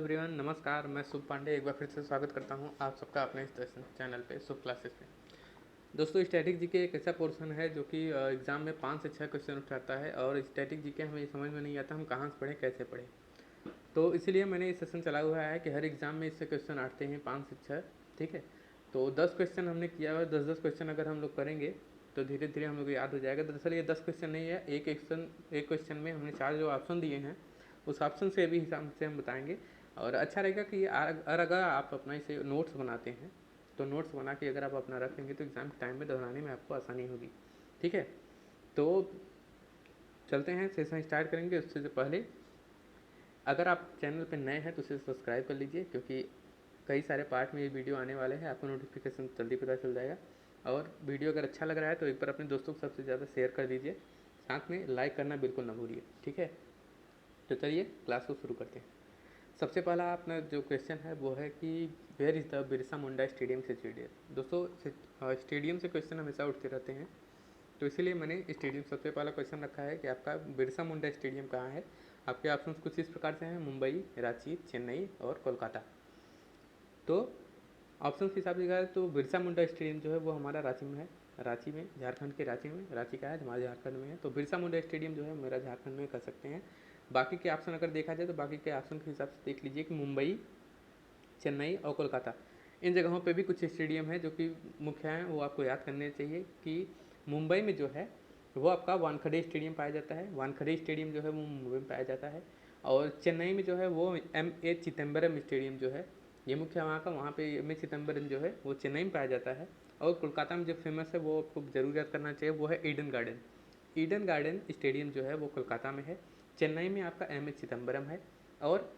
Everyone, नमस्कार। मैं शुभ पांडे एक बार फिर से स्वागत करता हूं आप सबका अपने इस चैनल पे शुभ क्लासेस पे। दोस्तों, स्टैटिक जीके एक ऐसा पोर्शन है जो कि एग्ज़ाम में 5 से 6 क्वेश्चन उठाता है और स्टैटिक जीके हमें समझ में नहीं आता हम कहाँ से पढ़ें, कैसे पढ़ें। तो इसीलिए मैंने ये सेशन चला हुआ है कि हर एग्ज़ाम में इससे क्वेश्चन आते हैं 5 से 6। ठीक है, तो 10 क्वेश्चन हमने किया हुआ है। 10-10 क्वेश्चन अगर हम लोग करेंगे तो धीरे धीरे हम लोग को याद हो जाएगा। दरअसल ये 10 क्वेश्चन नहीं है, एक क्वेश्चन में हमने 4 जो ऑप्शन दिए हैं उस ऑप्शन से भी हिसाब से हम बताएंगे। और अच्छा रहेगा कि अगर आप अपना इसे नोट्स बनाते हैं तो नोट्स बना के अगर आप अपना रख लेंगे तो एग्ज़ाम के टाइम में दोहराने में आपको आसानी होगी। ठीक है, तो चलते हैं, सेशन स्टार्ट करेंगे। उससे पहले अगर आप चैनल पर नए हैं तो उसे सब्सक्राइब कर लीजिए, क्योंकि कई सारे पार्ट में ये वीडियो आने वाले हैं, आपको नोटिफिकेशन जल्दी पता चल जाएगा। और वीडियो अगर अच्छा लग रहा है तो एक बार अपने दोस्तों को सबसे ज़्यादा शेयर कर दीजिए, साथ में लाइक करना बिल्कुल ना भूलिए। ठीक है, तो चलिए क्लास को शुरू करते हैं। सबसे पहला अपना जो क्वेश्चन है वो है कि where is the Birsa Munda stadium situated. दोस्तों, स्टेडियम से क्वेश्चन हमेशा उठते रहते हैं, तो इसीलिए मैंने स्टेडियम सबसे पहला क्वेश्चन रखा है कि आपका बिरसा मुंडा स्टेडियम कहाँ है। आपके ऑप्शन कुछ इस प्रकार से हैं: मुंबई, रांची, चेन्नई और कोलकाता। तो ऑप्शन के हिसाब से कहा तो बिरसा मुंडा स्टेडियम जो है वो हमारा रांची में है। रांची में, झारखंड के रांची में, रांची का है हमारे झारखंड में है। तो बिरसा मुंडा स्टेडियम जो है मेरा झारखंड में कर सकते हैं। बाकी के ऑप्शन अगर देखा जाए तो बाकी के ऑप्शन के हिसाब से देख लीजिए कि मुंबई, चेन्नई और कोलकाता, इन जगहों पे भी कुछ स्टेडियम है जो कि मुख्य हैं, वो आपको याद करने चाहिए। कि मुंबई में जो है वो आपका वानखड़े स्टेडियम पाया जाता है। वानखड़े स्टेडियम जो है वो मुंबई में पाया जाता है। और चेन्नई में जो है वो M.A. चिदम्बरम स्टेडियम जो है ये मुख्य है वहाँ का। वहाँ पे M.A. चिदम्बरम जो है वो चेन्नई में पाया जाता है। और कोलकाता में जो फेमस है वो आपको ज़रूर याद करना चाहिए, वो है Eden garden. Eden garden stadium जो है वो कोलकाता में है। चेन्नई में आपका M.A. चिदम्बरम है। और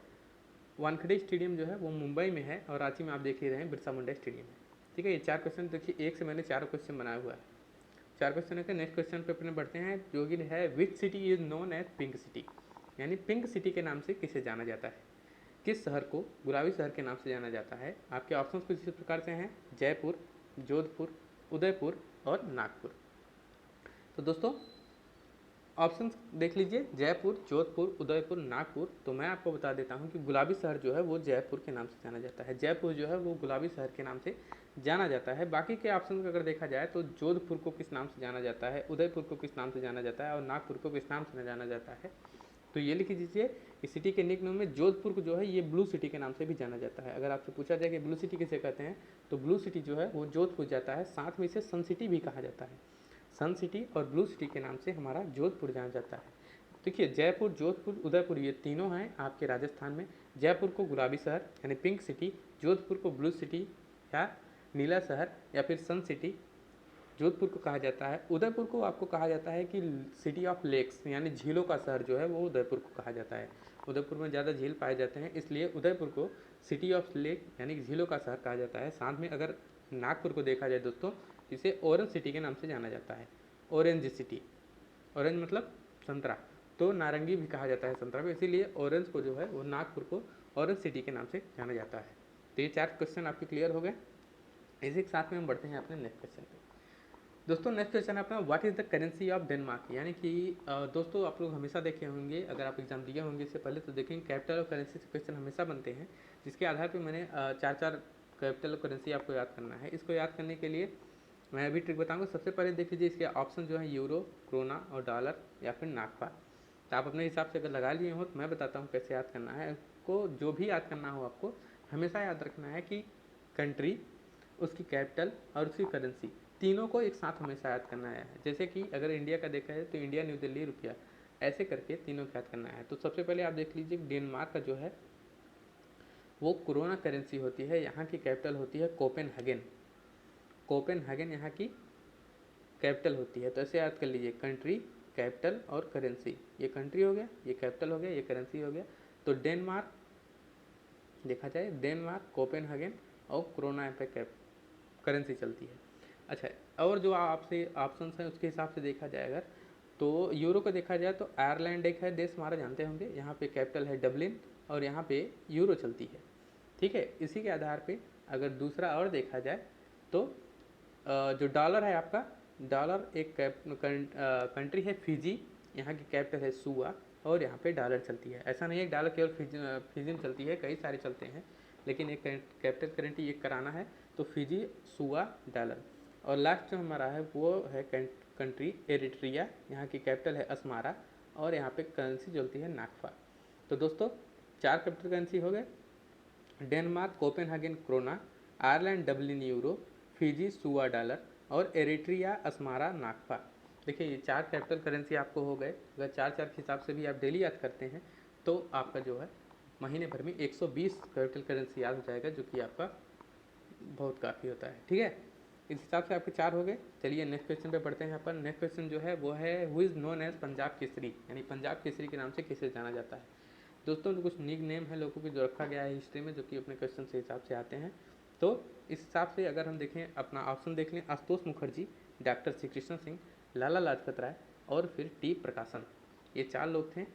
वानखेड़े स्टेडियम जो है वो मुंबई में है। और रांची में आप देख ही रहे हैं बिरसा मुंडा स्टेडियम है। ठीक है, ये 4 क्वेश्चन देखिए, एक से मैंने 4 क्वेश्चन बनाया हुआ है। 4 क्वेश्चन है। नेक्स्ट क्वेश्चन पे अपने बढ़ते हैं, जो कि है which city is known as pink city, यानी पिंक सिटी के नाम से किसे जाना जाता है। किस शहर को गुलाबी शहर के नाम से जाना जाता है। आपके ऑप्शन कुछ इस प्रकार से हैं: जयपुर, जोधपुर, उदयपुर और नागपुर। तो दोस्तों ऑप्शन देख लीजिए, जयपुर, जोधपुर, उदयपुर, नागपुर। तो मैं आपको बता देता हूं कि गुलाबी शहर जो है वो जयपुर के नाम से जाना जाता है। जयपुर जो है वो गुलाबी शहर के नाम से जाना जाता है। बाकी के ऑप्शन को अगर देखा जाए तो जोधपुर को किस नाम से जाना जाता है, उदयपुर को किस नाम से जाना जाता है और नागपुर को किस नाम से जाना जाता है। तो ये लिख दीजिए, इस सिटी के निक नेम में जोधपुर को जो है ये ब्लू सिटी के नाम से भी जाना जाता है। अगर आपसे पूछा जाए कि ब्लू सिटी किसे कहते हैं तो ब्लू सिटी जो है वो जोधपुर जाता है। साथ में इसे सन सिटी भी कहा जाता है। सन सिटी और ब्लू सिटी के नाम से हमारा जोधपुर जाना जाता है। देखिए, जयपुर, जोधपुर, उदयपुर ये तीनों हैं आपके राजस्थान में। जयपुर को गुलाबी शहर यानी पिंक सिटी, जोधपुर को ब्लू सिटी या नीला शहर या फिर सन सिटी जोधपुर को कहा जाता है। उदयपुर को आपको कहा जाता है कि सिटी ऑफ लेक्स यानी झीलों का शहर जो है वो उदयपुर को कहा जाता है। उदयपुर में ज़्यादा झील पाए जाते हैं, इसलिए उदयपुर को सिटी ऑफ लेक यानी झीलों का शहर कहा जाता है। साथ में अगर नागपुर को देखा जाए दोस्तों, इसे ऑरेंज सिटी के नाम से जाना जाता है। ऑरेंज सिटी, ऑरेंज मतलब संतरा, तो नारंगी भी कहा जाता है संतरा को, इसीलिए ऑरेंज को जो है वो नागपुर को ऑरेंज सिटी के नाम से जाना जाता है। तो ये 4 क्वेश्चन आपके क्लियर हो गए। इसी के साथ में हम बढ़ते हैं अपने नेक्स्ट क्वेश्चन पे। दोस्तों नेक्स्ट क्वेश्चन है अपना, what is the currency of Denmark. यानी कि दोस्तों आप लोग हमेशा देखे होंगे, अगर आप एग्जाम दिए होंगे इससे पहले तो देखेंगे कैपिटल और करेंसी से क्वेश्चन हमेशा बनते हैं, जिसके आधार पर मैंने 4 कैपिटल और करेंसी आपको याद करना है। इसको याद करने के लिए मैं अभी ट्रिक बताऊंगा। सबसे पहले देख लीजिए, इसके ऑप्शन जो है यूरो, क्रोना और डॉलर या फिर नाकपा। तो आप अपने हिसाब से अगर लगा लिए हो तो मैं बताता हूँ कैसे याद करना है। आपको जो भी याद करना हो आपको हमेशा याद रखना है कि कंट्री, उसकी कैपिटल और उसकी करेंसी तीनों को एक साथ हमेशा याद करना है। जैसे कि अगर इंडिया का देखा है तो इंडिया, न्यू दिल्ली, रुपया, ऐसे करके तीनों को याद करना है। तो सबसे पहले आप देख लीजिए, डेनमार्क का जो है वो कोरोना करेंसी होती है। यहाँ की कैपिटल होती है कोपेनहेगन। कोपेनहेगन यहाँ की कैपिटल होती है। तो ऐसे याद कर लीजिए, कंट्री, कैपिटल और करेंसी। ये कंट्री हो गया, ये कैपिटल हो गया, ये करेंसी हो गया। तो डेनमार्क देखा जाए, डेनमार्क, कोपेनहेगन और कोरोना यहाँ पे करेंसी चलती है। अच्छा, और जो आपसे ऑप्शन हैं उसके हिसाब से देखा जाए अगर तो यूरो को देखा जाए तो आयरलैंड एक है देश, हमारा जानते होंगे, यहाँ पे कैपिटल है डबलिन और यहाँ पे यूरो चलती है। ठीक है, इसी के आधार पे अगर दूसरा और देखा जाए तो जो डॉलर है आपका, डॉलर एक कंट्री है फिजी, यहाँ की कैपिटल है सुआ। और यहाँ पे डॉलर चलती है। ऐसा नहीं है डॉलर केवल फिजी में चलती है, कई सारे चलते हैं, लेकिन एक कैपिटल करेंसी एक कराना है तो फिजी, सुआ, डॉलर। और लास्ट जो हमारा है वो है कंट्री एरिट्रिया, यहाँ की कैपिटल है अस्मारा और यहाँ पे करेंसी चलती है नाकफा। तो दोस्तों 4 कैपिटल करेंसी हो गए, Denmark Copenhagen krona, Ireland Dublin euro, Fiji Suva dollar और एरिट्रिया अस्मारा नाकफा। देखिए ये 4 कैपिटल करेंसी आपको हो गए। अगर 4 के हिसाब से भी आप डेली याद करते हैं तो आपका जो है महीने भर में 120 कैपिटल करेंसी याद हो जाएगा, जो कि आपका बहुत काफ़ी होता है। ठीक है, इस हिसाब से आपके 4 हो गए। चलिए नेक्स्ट क्वेश्चन पे पढ़ते हैं। यहाँ पर नेक्स्ट क्वेश्चन जो है वो है who is known as Punjab Kesari, यानी पंजाब केसरी के नाम से किसे जाना जाता है। दोस्तों कुछ निक नेम है लोगों को जो रखा गया है हिस्ट्री में, जो कि अपने क्वेश्चन के हिसाब से आते हैं। तो इस हिसाब से अगर हम देखें, अपना ऑप्शन देख लें, आशुतोष मुखर्जी, डॉक्टर श्री कृष्ण सिंह, लाला लाजपत राय और फिर टी प्रकाशन। ये 4 लोग थे,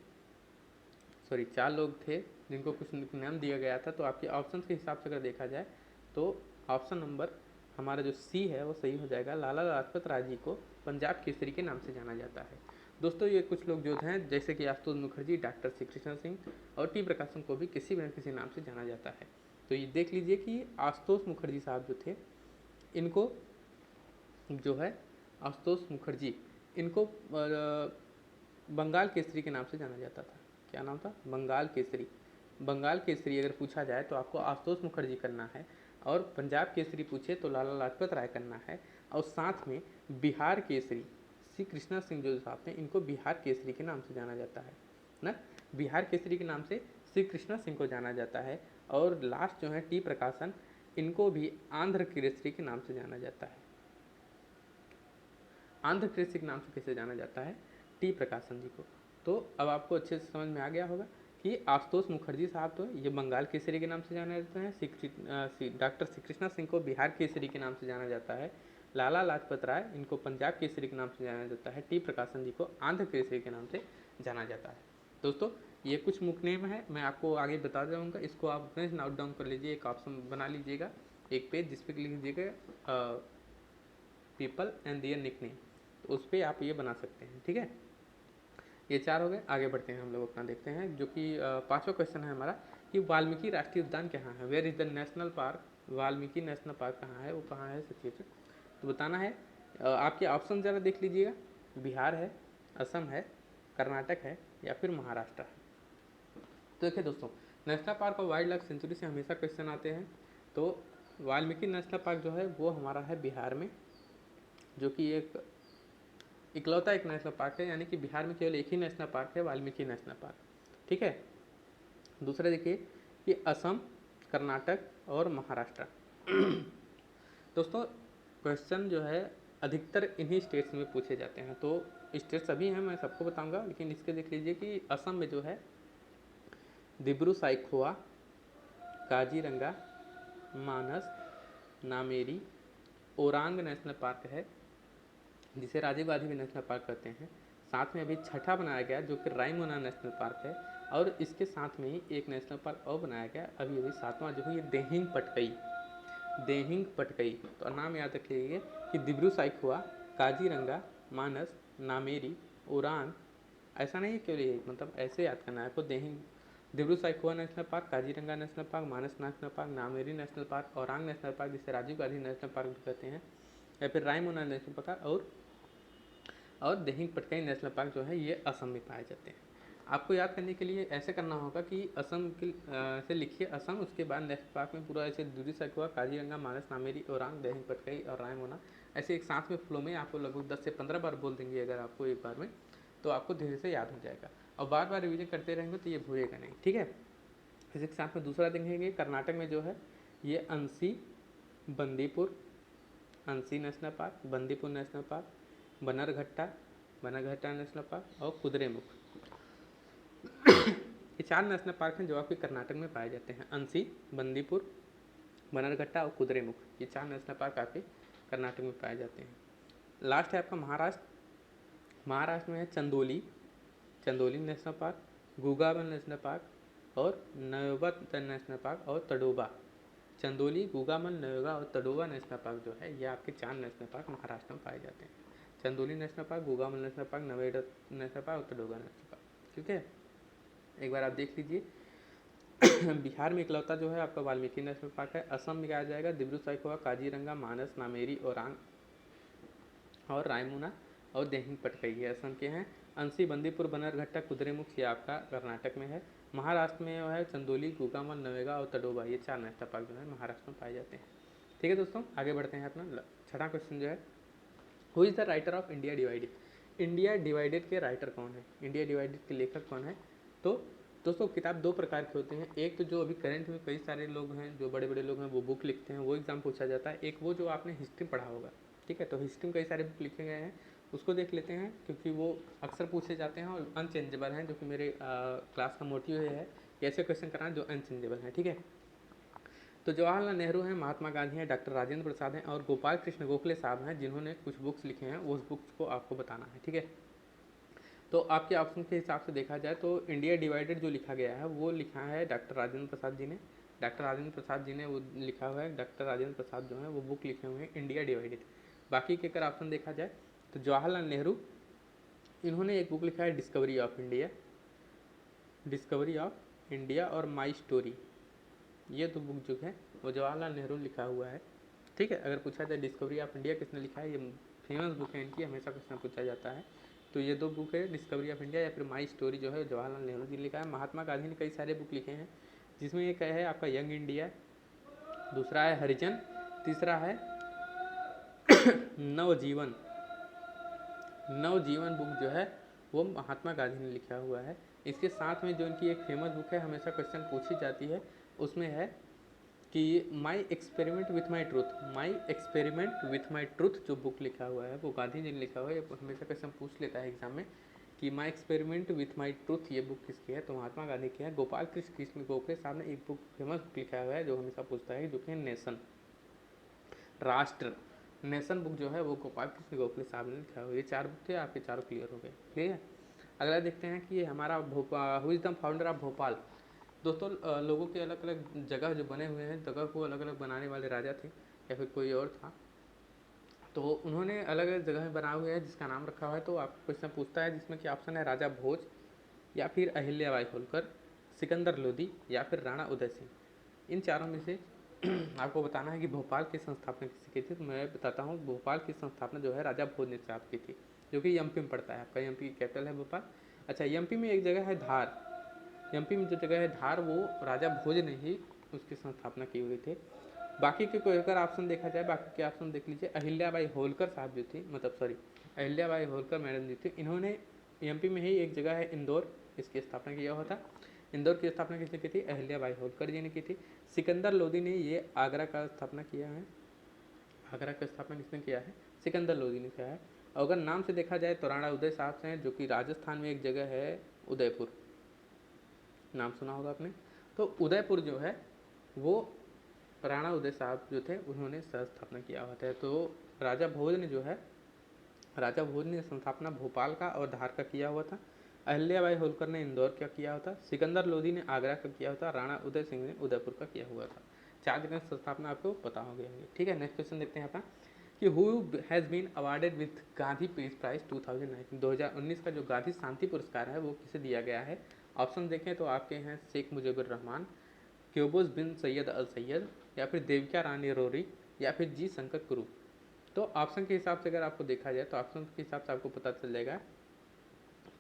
4 लोग थे जिनको कुछ नाम दिया गया था। तो आपके ऑप्शन के हिसाब से अगर देखा जाए तो ऑप्शन नंबर हमारा जो सी है वो सही हो जाएगा। लाला लाजपत राय जी को पंजाब केसरी के नाम से जाना जाता है। दोस्तों ये कुछ लोग जो हैं जैसे कि आशुतोष मुखर्जी, डॉक्टर श्री कृष्ण सिंह और टी प्रकाशन को भी किसी न किसी नाम से जाना जाता है। तो ये देख लीजिए कि आशुतोष मुखर्जी साहब जो थे, इनको जो है आशुतोष मुखर्जी, इनको बंगाल केसरी के नाम से जाना जाता था। क्या नाम था? बंगाल केसरी। बंगाल केसरी अगर पूछा जाए तो आपको आशुतोष मुखर्जी करना है, और पंजाब केसरी पूछे तो लाला लाजपत राय करना है, और साथ में बिहार केसरी श्री कृष्णा सिंह जो साहब हैं, इनको बिहार केसरी के नाम से जाना जाता है ना। बिहार केसरी के नाम से श्री कृष्णा सिंह को जाना जाता है। और लास्ट जो है टी प्रकाशन, इनको भी आंध्र केसरी के नाम से जाना जाता है। आंध्र केसरी के नाम से कैसे जाना जाता है? टी प्रकाशन जी को। तो अब आपको अच्छे से समझ में आ गया होगा कि आशुतोष मुखर्जी साहब तो ये बंगाल केसरी के नाम से जाना जाता है, डॉक्टर श्री कृष्णा सिंह को बिहार केसरी के नाम से जाना जाता है, लाला लाजपत राय इनको पंजाब केसरी के नाम से जाना जाता है, टी प्रकाशन जी को आंध्र केसरी के नाम से जाना जाता है। दोस्तों ये कुछ मुख्य नेम है, मैं आपको आगे बता जाऊँगा, इसको आप अपने नोट डाउन कर लीजिए, एक ऑप्शन बना लीजिएगा, एक पेज जिस पे लिख लीजिएगा people and their nickname, तो उस पर आप ये बना सकते हैं। ठीक है, ये 4 हो गए। आगे बढ़ते हैं, हम लोग अपना देखते हैं, जो कि 5वां क्वेश्चन है हमारा कि वाल्मीकि राष्ट्रीय उद्यान कहाँ है? Where is the national park? Valmiki national park कहाँ है, वो कहाँ है सिचुएटेड, तो बताना है। आपके ऑप्शन ज़रा देख लीजिएगा, बिहार है, असम है, कर्नाटक है या फिर महाराष्ट्र है। तो देखिए दोस्तों, नेशनल पार्क और वाइल्ड लाइफ सेंचुरी से हमेशा क्वेश्चन आते हैं। तो वाल्मीकि नेशनल पार्क जो है वो हमारा है बिहार में, जो कि एक इकलौता एक नेशनल पार्क है, यानी कि बिहार में केवल एक ही नेशनल पार्क है, वाल्मीकि नेशनल पार्क। ठीक है, दूसरा देखिए कि असम, कर्नाटक और महाराष्ट्र। दोस्तों क्वेश्चन जो है अधिकतर इन्हीं स्टेट्स में पूछे जाते हैं। तो स्टेट सभी हैं, मैं सबको बताऊंगा, लेकिन इसके देख लीजिए कि असम में जो है दिब्रू साइखोवा, काजीरंगा, मानस, नामेरी, ओरांग नेशनल पार्क है, जिसे राजीव गांधी भी नेशनल पार्क कहते हैं। साथ में अभी 6ठा बनाया गया जो कि रायमोना नेशनल पार्क है, और इसके साथ में ही एक नेशनल पार्क और बनाया गया अभी 7वां, जो है ये देहिंग पटकई। देहिंग पटकई, तो नाम याद रखिए कि दिब्रू साइखोवा, काजीरंगा, मानस, नामेरी, ओरांग, ऐसा नहीं है केवल ये, मतलब ऐसे याद करना है आपको। Dehing, Dibru Saikhowa national park, Kaziranga national park, Manas national park, Nameri national park, Orang national park जिसे राजीव गांधी नेशनल पार्क भी कहते हैं, या फिर रायमोना नेशनल पार्क, और देहिंग पटकाई नेशनल पार्क जो है ये असम में पाए जाते हैं। आपको याद करने के लिए ऐसे करना होगा कि असम के से लिखिए असम, उसके बाद नेशनल पार्क में पूरा ऐसे दिब्रू साइखोवा, काजीरंगा, मानस, नामेरी, ओरांग, देहिंग पटकाई और रायमोना, ऐसे एक साथ में फ्लो में आपको लगभग 10 से 15 बार बोल देंगे अगर आपको एक बार में, तो आपको धीरे से याद हो जाएगा, और बार बार रिविजन करते रहेंगे तो ये भूलेगा नहीं। ठीक है, इसी के साथ में दूसरा देखेंगे, कर्नाटक में जो है ये Anshi, Bandipur, Anshi national park, Bandipur national park, Bannerghatta national park और कुद्रेमुख। ये 4 नेशनल पार्क हैं जो आपके कर्नाटक में पाए जाते हैं। अंसी, बंदीपुर, बनरघट्टा और कुद्रेमुख, ये 4 नेशनल पार्क आपके कर्नाटक में पाए जाते हैं। लास्ट है आपका महाराष्ट्र। महाराष्ट्र में है Chandoli national park, Gugamal national park और नयोबा नेशनल पार्क और तडोबा। चंदोली, गूगामल, नयोगा और तडोबा नेशनल पार्क जो है ये आपके 4 नेशनल पार्क महाराष्ट्र में पाए जाते हैं। Chandoli national park, Gugamal national park, नवेदा नेशनल पार्क और तडोबा नेशनल पार्क। ठीक है, एक बार आप देख लीजिए। बिहार में इकलौता जो है आपका वाल्मीकि नेशनल पार्क है। असम में आ जाएगा दिब्रू सैखोवा, काजीरंगा, मानस, नामेरी, ओरांग और रायमुना और देहिंग पटकई ये असम के हैं। अंसी, बंदीपुर, बनरघट्टा, कुद्रेमुख ये आपका कर्नाटक में है। महाराष्ट्र में जो है चंदोली, गुगामल, नवेगा और तडोबा ये 4 नेशनल पार्क जो है महाराष्ट्र में पाए जाते हैं। ठीक है दोस्तों, आगे बढ़ते हैं अपना छठा क्वेश्चन जो है, who is the writer of India divided. India divided के राइटर कौन है, इंडिया डिवाइडेड के लेखक कौन है। तो दोस्तों किताब दो प्रकार के होते हैं, एक तो जो अभी करंट में कई सारे लोग हैं, जो बड़े बड़े लोग हैं वो बुक लिखते हैं, वो एग्जाम पूछा जाता है। एक वो जो आपने हिस्ट्री पढ़ा होगा, ठीक है, तो हिस्ट्री में कई सारे बुक लिखे गए हैं, उसको देख लेते हैं क्योंकि वो अक्सर पूछे जाते हैं और अनचेंजेबल हैं, जो कि मेरे क्लास का मोटिव है कि ऐसे क्वेश्चन कराएं जो अनचेंजेबल हैं। ठीक है, तो जवाहरलाल नेहरू हैं, महात्मा गांधी हैं, डॉक्टर राजेंद्र प्रसाद हैं और गोपाल कृष्ण गोखले साहब हैं, जिन्होंने कुछ बुक्स लिखे हैं, उस बुक्स को आपको बताना है। ठीक है, तो आपके ऑप्शन के हिसाब से देखा जाए तो इंडिया डिवाइडेड जो लिखा गया है वो लिखा है डॉक्टर राजेंद्र प्रसाद जी ने। डॉक्टर राजेंद्र प्रसाद जी ने वो लिखा हुआ है, डॉक्टर राजेंद्र प्रसाद जो है वो बुक लिखे हुए हैं इंडिया डिवाइडेड। बाकी के अगर ऑप्शन देखा जाए तो जवाहरलाल नेहरू, इन्होंने एक बुक लिखा है discovery of India, discovery of India और माई स्टोरी, ये दो बुक जो है वो जवाहरलाल नेहरू लिखा हुआ है। ठीक है, अगर पूछा जाए डिस्कवरी ऑफ इंडिया किसने लिखा है, ये फेमस बुक है इनकी, हमेशा क्वेश्चन पूछा जाता है। तो ये दो बुक है, डिस्कवरी ऑफ इंडिया या फिर माई स्टोरी जो है जवाहरलाल नेहरू जी लिखा है। महात्मा गांधी ने कई सारे बुक लिखे हैं, जिसमें एक है आपका यंग इंडिया, दूसरा है हरिजन, तीसरा है नवजीवन। नवजीवन बुक जो है वो महात्मा गांधी ने लिखा हुआ है। इसके साथ में जो इनकी एक फेमस बुक है, हमेशा क्वेश्चन पूछी जाती है, उसमें है कि my experiment with my truth, my experiment with my truth जो बुक लिखा हुआ है वो गांधी जी ने लिखा हुआ है। हमेशा क्वेश्चन पूछ लेता है एग्जाम में कि my experiment with my truth ये बुक किसकी है, तो महात्मा गांधी की है। गोपाल कृष्ण गोखले साहब ने एक बुक फेमस बुक लिखा हुआ है जो हमेशा पूछता है, जो कि नेशन, राष्ट्र, नेशन बुक जो है वो गोपाल कृष्ण गोखले साहब ने लिखा हुआ है। ये 4 बुक थे, आपके चारों क्लियर हो गए। क्लियर है, अगला देखते हैं कि ये हमारा Bhopal, who is the founder of Bhopal. दोस्तों लोगों के अलग अलग जगह जो बने हुए हैं, जगह को अलग अलग बनाने वाले राजा थे या फिर कोई और था, तो उन्होंने अलग अलग जगह बनाए हुए हैं जिसका नाम रखा हुआ है। तो आपको क्वेश्चन पूछता है जिसमें कि ऑप्शन है राजा भोज या फिर अहिल्याबाई होलकर, सिकंदर लोदी या फिर राणा उदय सिंह। इन चारों में से आपको बताना है कि भोपाल की स्थापना किसी की थी। तो मैं बताता हूँ, भोपाल की स्थापना जो है राजा भोज ने साहब की थी, जो कि एमपी में पड़ता है, आपका एमपी की कैपिटल है भोपाल। अच्छा, एमपी में एक जगह है धार, एमपी में जो जगह है धार वो राजा भोज ने ही उसकी स्थापना की हुई थी। बाकी के कोई अगर ऑप्शन देखा जाए, बाकी के ऑप्शन देख लीजिए। अहिल्याबाई होलकर साहब जो थी, मतलब सॉरी अहिल्याबाई होलकर मैडम जी थी, इन्होंने एमपी में ही एक जगह है इंदौर, इसकी स्थापना किया हुआ था। इंदौर की स्थापना किसने की थी, अहिल्याबाई होलकर जी ने की थी। सिकंदर लोदी ने ये आगरा का स्थापना किया है, आगरा का स्थापना किसने किया है, सिकंदर लोदी ने किया है। और अगर नाम से देखा जाए तो राणा उदय साहब से हैं, जो कि राजस्थान में एक जगह है उदयपुर, नाम सुना होगा आपने। तो उदयपुर जो है वो राणा उदय साहब जो थे उन्होंने स्थापना किया हुआ था। तो राजा भोज ने जो है, राजा भोज ने संस्थापना भोपाल का और धार का किया हुआ था। अहिल्याबाई होलकर ने इंदौर का किया हुआ था, सिकंदर लोदी ने आगरा का किया हुआ था, राणा उदय सिंह ने उदयपुर का किया हुआ था। 4 जगह संस्थापना आपको पता हो गया होगी। ठीक है, नेक्स्ट क्वेश्चन देखते हैं अपना कि who has been awarded with Gandhi peace prize 2019। 2019 का जो गांधी शांति पुरस्कार है वो किसे दिया गया है। ऑप्शन देखें तो आपके हैं शेख मुजीबुर रहमान, क्यूबोस बिन सैयद अल सैयद या फिर देविका रानी रोरी या फिर जी शंकर कुरू। तो ऑप्शन के हिसाब से अगर आपको देखा जाए तो ऑप्शन के हिसाब से आपको पता चल जाएगा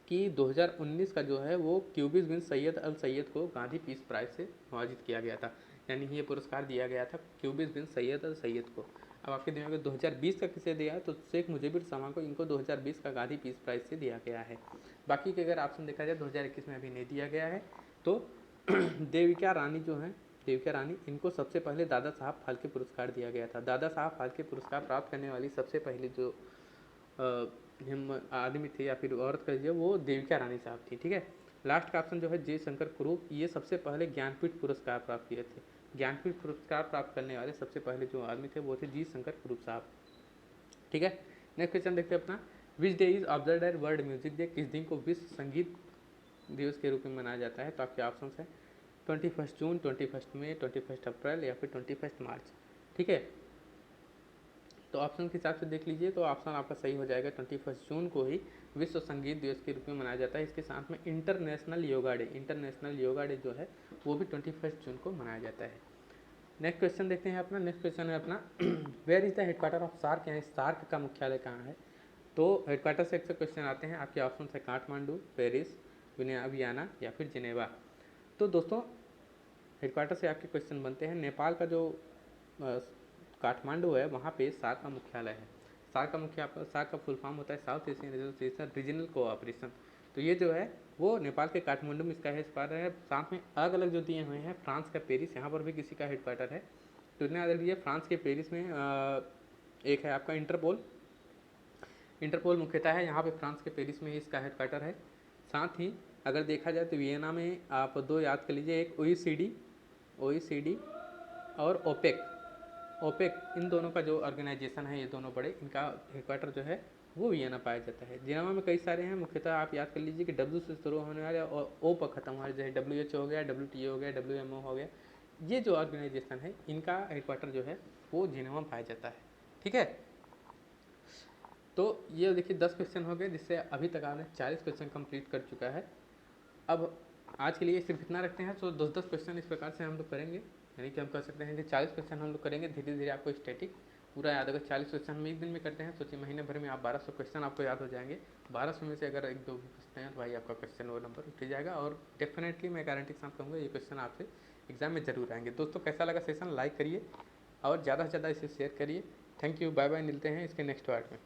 कि 2019 का जो है वो क्यूबिस बिन सैयद अल सैयद को गांधी पीस प्राइज से नवाजित किया गया था, यानी ये पुरस्कार दिया गया था क्यूबिस बिन सैयद अल सैयद को। अब आपके दिमाग में 2020 का किसे दिया है, तो शेख मुजीबुर रहमान को, इनको 2020 का गांधी पीस प्राइज से दिया गया है। बाकी के अगर ऑप्शन देखा जाए 2021 में अभी नहीं दिया गया है। तो देविका रानी जो है, देविका रानी, इनको सबसे पहले दादा साहब फाल्के पुरस्कार दिया गया था। दादा साहब फाल्के पुरस्कार प्राप्त करने वाली सबसे पहले जो आदमी थे या फिर औरत कह लीजिए, वो देविका रानी साहब थी। ठीक है, लास्ट का ऑप्शन जो है जे शंकर कुरूप, ये सबसे पहले ज्ञानपीठ पुरस्कार प्राप्त किए थे। ज्ञानपीठ पुरस्कार प्राप्त करने वाले सबसे पहले जो आदमी थे वो थे जी शंकर कुरूप साहब। ठीक है, नेक्स्ट क्वेश्चन देखते हैं अपना, which day is observe as world music day. किस दिन को विश्व संगीत दिवस के रूप में मनाया जाता है। तो आपके ऑप्शन है 21 जून, 21 मई, 21 अप्रैल या फिर 21 मार्च। ठीक है, तो ऑप्शन के हिसाब से देख लीजिए, तो ऑप्शन आपका सही हो जाएगा। 21 जून को ही विश्व संगीत दिवस के रूप में मनाया जाता है। इसके साथ में इंटरनेशनल योगा डे जो है वो भी 21 जून को मनाया जाता है। नेक्स्ट क्वेश्चन देखते हैं अपना। नेक्स्ट क्वेश्चन है अपना where is the headquarter of SAARC, यानी सार्क का मुख्यालय कहाँ है। तो हेडक्वार्टर से अक्सर क्वेश्चन आते हैं, आपके ऑप्शन है काठमांडू, पेरिस, वियना या फिर जिनेवा। तो दोस्तों हेडक्वार्टर से आपके क्वेश्चन बनते हैं। नेपाल का जो काठमांडू है वहाँ पे सार्क का मुख्यालय है। सार्क का फुल फॉर्म होता है south Asian association regional cooperation. तो ये जो है वो नेपाल के काठमांडू में इसका हेडक्वार्टर है। साथ में अलग अलग जो दिए हुए हैं, फ्रांस का पेरिस, यहाँ पर भी किसी का हेडक्वार्टर है। तो इतने अलग दिए, फ्रांस के पेरिस में एक है आपका इंटरपोल मुख्यतः है यहाँ पे, फ्रांस के पेरिस में ही इसका हेडक्वार्टर है। साथ ही अगर देखा जाए तो वियना में आप दो याद कर लीजिए, एक OECD और ओपेक इन दोनों का जो ऑर्गेनाइजेशन है, ये दोनों बड़े, इनका हेडक्वार्टर जो है वो वियना पाया जाता है। जिनेवा में कई सारे हैं, मुख्यतः आप याद कर लीजिए कि W से शुरू होने वाले और O पर खत्म हो रहे, जैसे WHO हो गया, WTO हो गया, WMO हो गया, ये जो ऑर्गेनाइजेशन है इनका हेडक्वार्टर जो है वो जिनेवा में पाया जाता है। ठीक है, तो ये देखिए 10 क्वेश्चन हो गए, जिससे अभी तक आपने 40 क्वेश्चन कंप्लीट कर चुका है। अब आज के लिए सिर्फ इतना रखते हैं। तो 10-10 क्वेश्चन इस प्रकार से हम लोग करेंगे, यानी कि हम कह सकते हैं कि 40 क्वेश्चन हम लोग करेंगे। धीरे धीरे आपको स्टैटिक पूरा याद होगा। 40 क्वेश्चन हम एक दिन में करते हैं, सोचिए महीने भर में आप 1200 क्वेश्चन आपको याद हो जाएंगे। 1200 में से अगर एक दो भी पूछते हैं तो भाई आपका क्वेश्चन वो नंबर उठ जाएगा, और डेफिनेटली मैं गारंटी के साथ कहूँगा ये क्वेश्चन आपसे एग्जाम में जरूर आएंगे। दोस्तों कैसा लगा सेशन, लाइक करिए और ज़्यादा से ज़्यादा इसे शेयर करिए। थैंक यू, बाय बाय, मिलते हैं इसके नेक्स्ट पार्ट में।